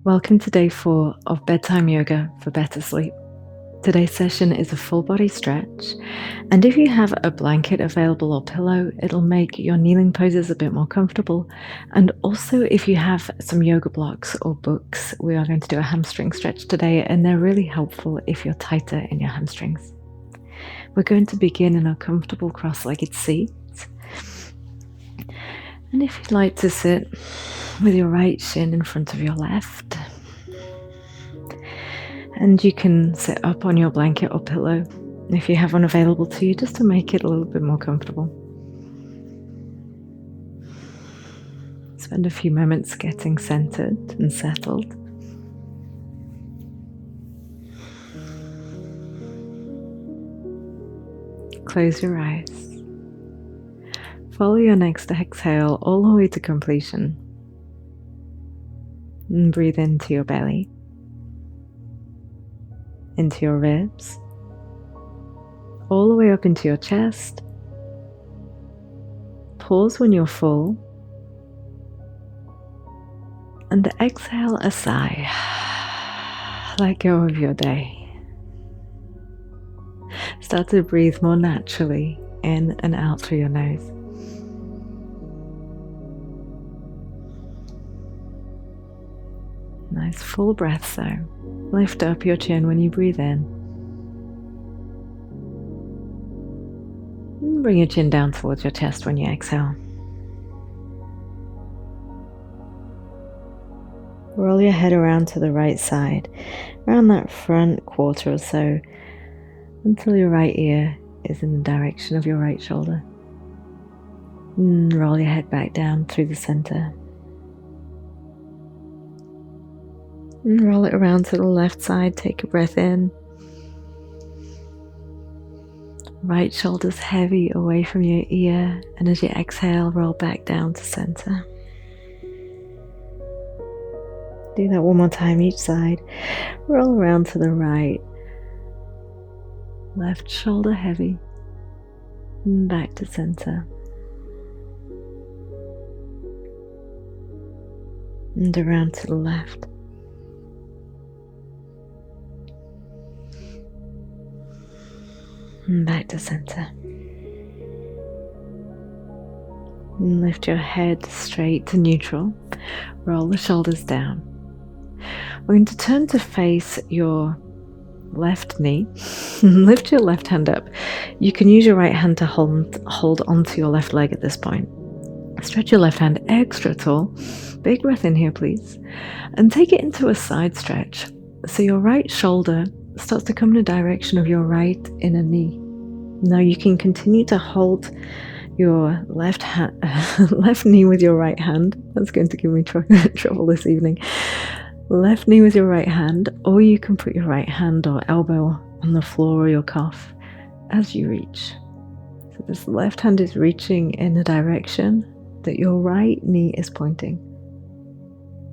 Welcome to day 4 of Bedtime Yoga for better sleep. Today's session is a full body stretch, and if you have a blanket available or pillow, it'll make your kneeling poses a bit more comfortable. And also, if you have some yoga blocks or books, we are going to do a hamstring stretch today, and they're really helpful if you're tighter in your hamstrings. We're going to begin in a comfortable cross-legged seat. And if you'd like to sit with your right shin in front of your left, and you can sit up on your blanket or pillow if you have one available to you, just to make it a little bit more comfortable. Spend a few moments getting centered and settled. Close your eyes. Follow your next exhale all the way to completion. And breathe into your belly, into your ribs, all the way up into your chest. Pause when you're full, and exhale a sigh. Let go of your day. Start to breathe more naturally in and out through your nose. Nice full breath though. Lift up your chin when you breathe in. And bring your chin down towards your chest when you exhale. Roll your head around to the right side, around that front quarter or so, until your right ear is in the direction of your right shoulder. And roll your head back down through the center. And roll it around to the left side. Take a breath in. Right shoulder's heavy away from your ear, and as you exhale, roll back down to center. Do that one more time each side. Roll around to the right. Left shoulder heavy. And back to center. And around to the left. And back to center. And lift your head straight to neutral. Roll the shoulders down. We're going to turn to face your left knee. Lift your left hand up. You can use your right hand to hold onto your left leg at this point. Stretch your left hand extra tall. Big breath in here, please. And take it into a side stretch. So your right shoulder starts to come in the direction of your right inner knee. Now you can continue to hold your left knee with your right hand. That's going to give me trouble this evening. Left knee with your right hand, or you can put your right hand or elbow on the floor or your cuff as you reach. So this left hand is reaching in the direction that your right knee is pointing.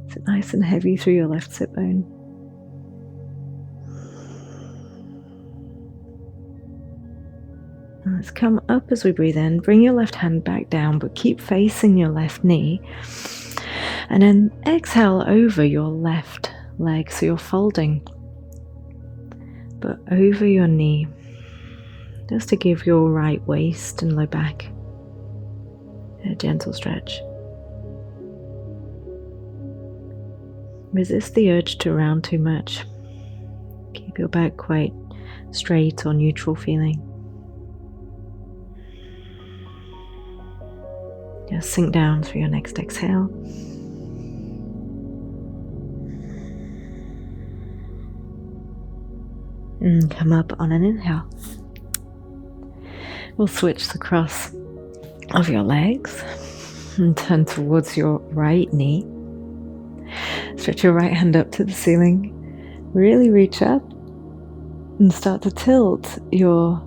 Sit nice and heavy through your left sit bone. Let's come up as we breathe in. Bring your left hand back down, but keep facing your left knee. And then exhale over your left leg. So you're folding, but over your knee, just to give your right waist and low back a gentle stretch. Resist the urge to round too much. Keep your back quite straight or neutral feeling. Just sink down through your next exhale. And come up on an inhale. We'll switch the cross of your legs and turn towards your right knee. Stretch your right hand up to the ceiling. Really reach up and start to tilt your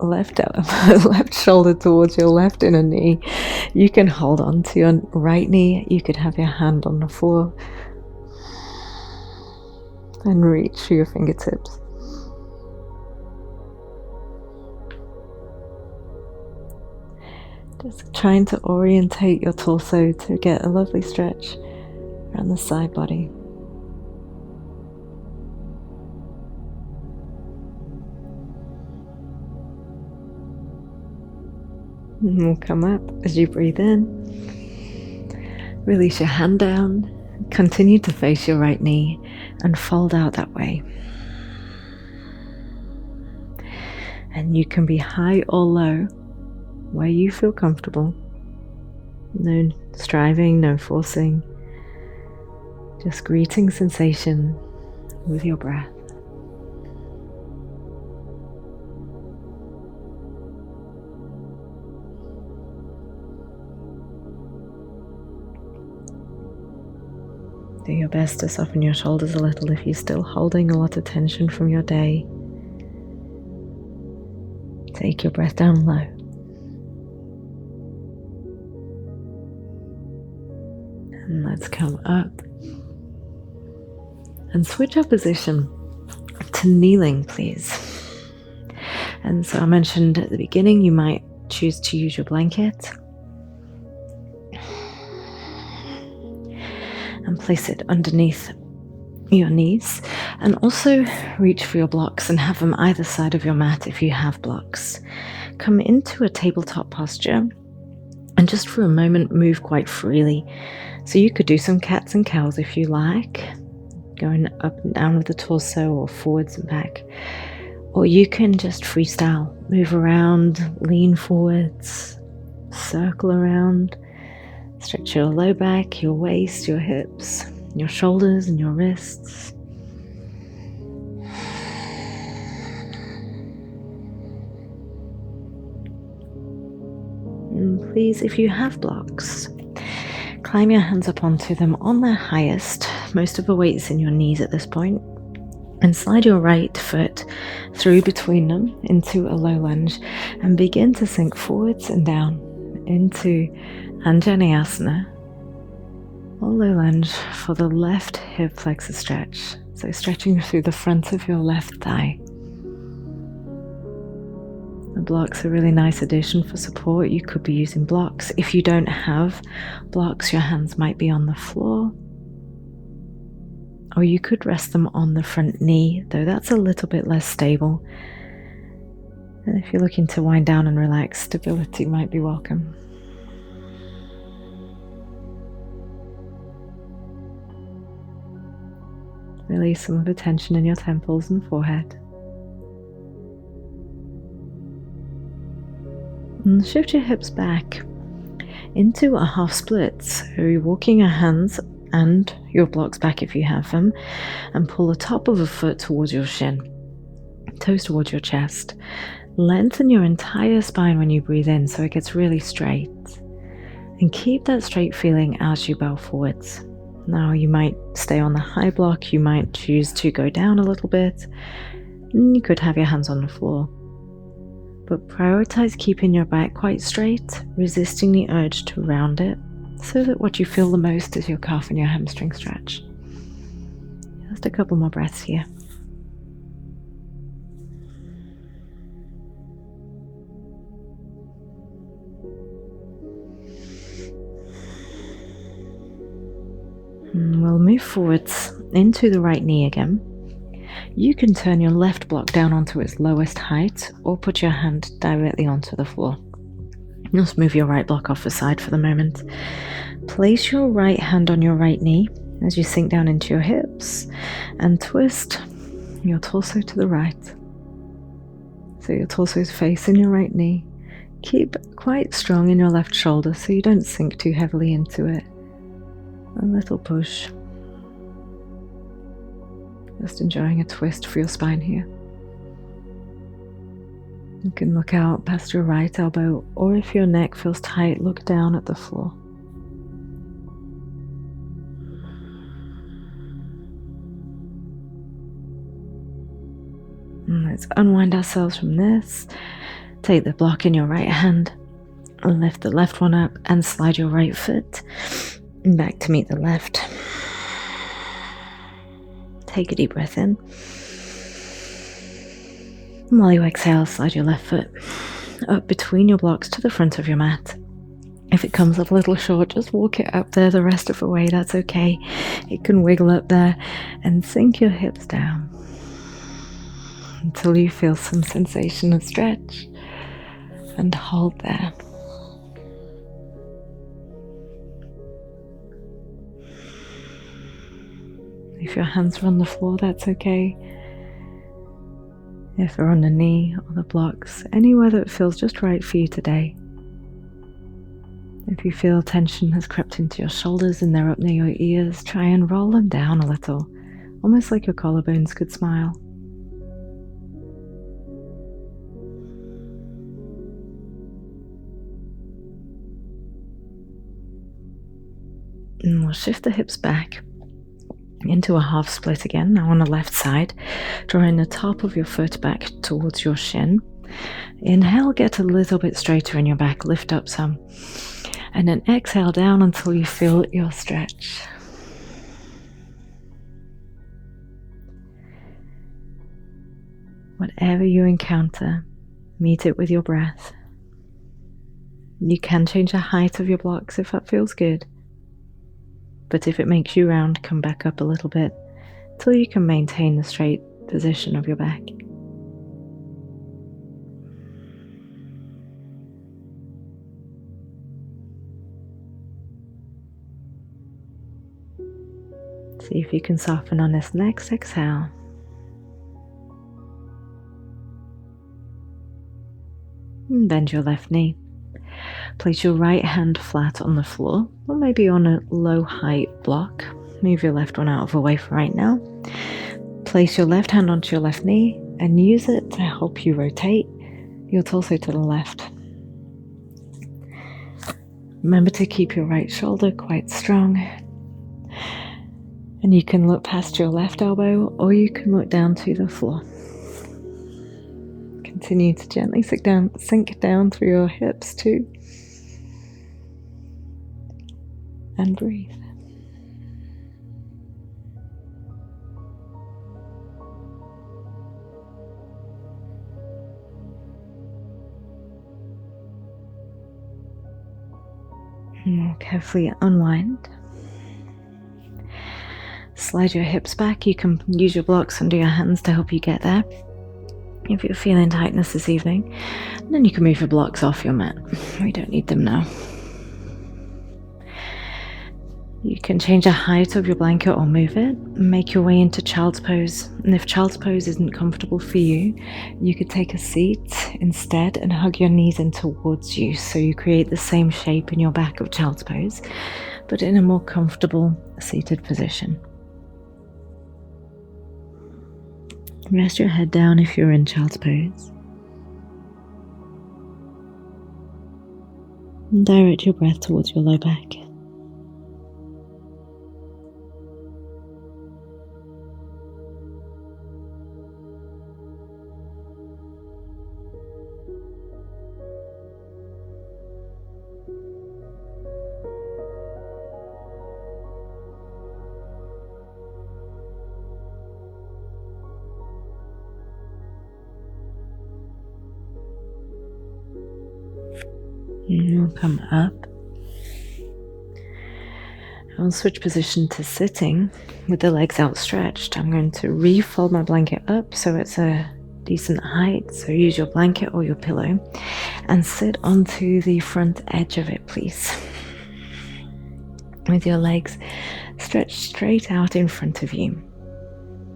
left shoulder towards your left inner knee. You can hold on to your right knee. You could have your hand on the floor and reach for your fingertips. Just trying to orientate your torso to get a lovely stretch around the side body. And we'll come up as you breathe in. Release your hand down. Continue to face your right knee and fold out that way. And you can be high or low, where you feel comfortable. No striving, no forcing. Just greeting sensation with your breath. Do your best to soften your shoulders a little if you're still holding a lot of tension from your day. Take your breath down low. And let's come up. And switch our position to kneeling, please. And so I mentioned at the beginning, you might choose to use your blanket. And place it underneath your knees, and also reach for your blocks and have them either side of your mat if you have blocks. Come into a tabletop posture and just for a moment move quite freely. So you could do some cats and cows if you like, going up and down with the torso or forwards and back, or you can just freestyle, move around, lean forwards, circle around. Stretch your low back, your waist, your hips, your shoulders and your wrists. And please, if you have blocks, climb your hands up onto them on their highest. Most of the weight is in your knees at this point. And slide your right foot through between them into a low lunge and begin to sink forwards and down into Anjaneyasana, or low lunge for the left hip flexor stretch. So stretching through the front of your left thigh. The blocks are a really nice addition for support. You could be using blocks. If you don't have blocks, your hands might be on the floor. Or you could rest them on the front knee, though that's a little bit less stable. And if you're looking to wind down and relax, stability might be welcome. Release some of the tension in your temples and forehead. And shift your hips back into a half split. So you're walking your hands and your blocks back if you have them, and pull the top of a foot towards your shin, toes towards your chest. Lengthen your entire spine when you breathe in so it gets really straight. And keep that straight feeling as you bow forwards. Now you might stay on the high block, you might choose to go down a little bit, and you could have your hands on the floor. But prioritize keeping your back quite straight, resisting the urge to round it, so that what you feel the most is your calf and your hamstring stretch. Just a couple more breaths here. And we'll move forwards into the right knee again. You can turn your left block down onto its lowest height or put your hand directly onto the floor. Just move your right block off the side for the moment. Place your right hand on your right knee as you sink down into your hips and twist your torso to the right. So your torso is facing your right knee. Keep quite strong in your left shoulder so you don't sink too heavily into it. A little push. Just enjoying a twist for your spine here. You can look out past your right elbow, or if your neck feels tight, look down at the floor. And let's unwind ourselves from this. Take the block in your right hand, lift the left one up, and slide your right foot back to meet the left. Take a deep breath in. And while you exhale, slide your left foot up between your blocks to the front of your mat. If it comes up a little short, just walk it up there the rest of the way. That's okay. It can wiggle up there, and sink your hips down until you feel some sensation of stretch, and hold there. If your hands are on the floor, that's okay. If they're on the knee or the blocks, anywhere that feels just right for you today. If you feel tension has crept into your shoulders and they're up near your ears, try and roll them down a little, almost like your collarbones could smile. And we'll shift the hips back into a half split again, now on the left side, drawing the top of your foot back towards your shin. Inhale, get a little bit straighter in your back, lift up some. And then exhale down until you feel your stretch. Whatever you encounter, meet it with your breath. You can change the height of your blocks if that feels good. But if it makes you round, come back up a little bit till you can maintain the straight position of your back. See if you can soften on this next exhale. And bend your left knee. Place your right hand flat on the floor, or maybe on a low height block. Move your left one out of the way for right now. Place your left hand onto your left knee and use it to help you rotate your torso to the left. Remember to keep your right shoulder quite strong. And you can look past your left elbow, or you can look down to the floor. Continue to gently sink down through your hips too. And breathe. And we'll carefully unwind. Slide your hips back. You can use your blocks under your hands to help you get there if you're feeling tightness this evening. And then you can move your blocks off your mat. We don't need them now. You can change the height of your blanket or move it. Make your way into child's pose. And if child's pose isn't comfortable for you, you could take a seat instead and hug your knees in towards you, so you create the same shape in your back of child's pose, but in a more comfortable seated position. Rest your head down if you're in child's pose. And direct your breath towards your low back. And we'll come up. I'll switch position to sitting with the legs outstretched. I'm going to refold my blanket up so it's a decent height. So use your blanket or your pillow and sit onto the front edge of it, please. With your legs stretched straight out in front of you.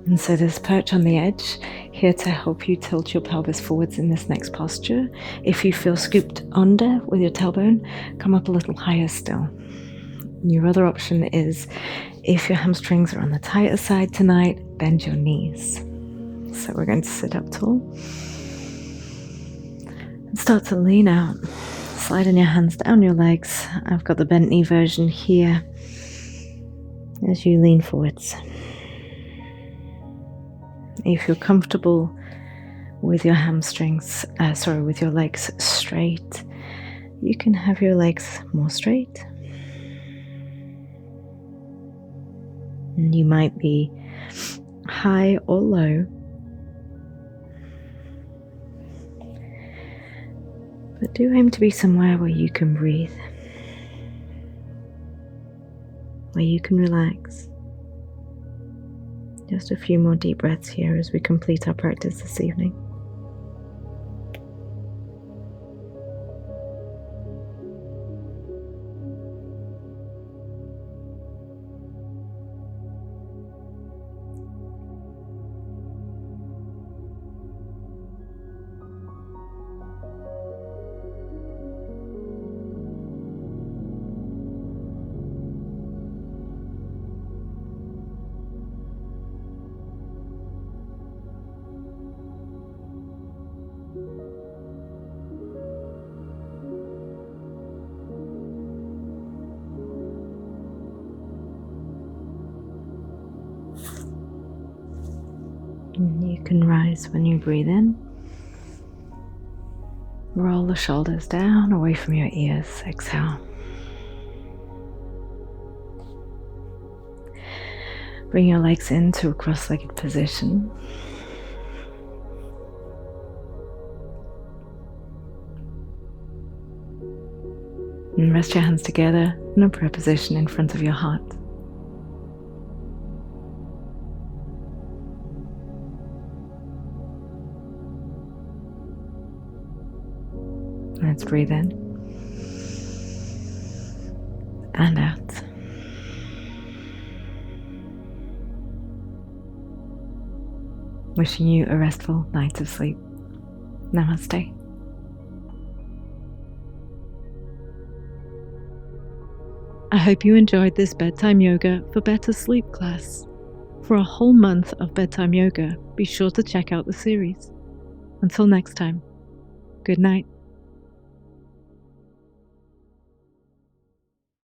And so there's perch on the edge here to help you tilt your pelvis forwards in this next posture. If you feel scooped under with your tailbone, come up a little higher still. And your other option is, if your hamstrings are on the tighter side tonight, bend your knees. So we're going to sit up tall and start to lean out. Sliding your hands down your legs. I've got the bent knee version here as you lean forwards. If you're comfortable with your with your legs straight, you can have your legs more straight. And you might be high or low. But do aim to be somewhere where you can breathe. where you can relax. Just a few more deep breaths here as we complete our practice this evening. And you can rise when you breathe in. Roll the shoulders down away from your ears. Exhale. Bring your legs into a cross-legged position. And rest your hands together in a prayer position in front of your heart. Let's breathe in and out. Wishing you a restful night of sleep. Namaste. I hope you enjoyed this Bedtime Yoga for Better Sleep class. For a whole month of Bedtime Yoga, be sure to check out the series. Until next time, good night.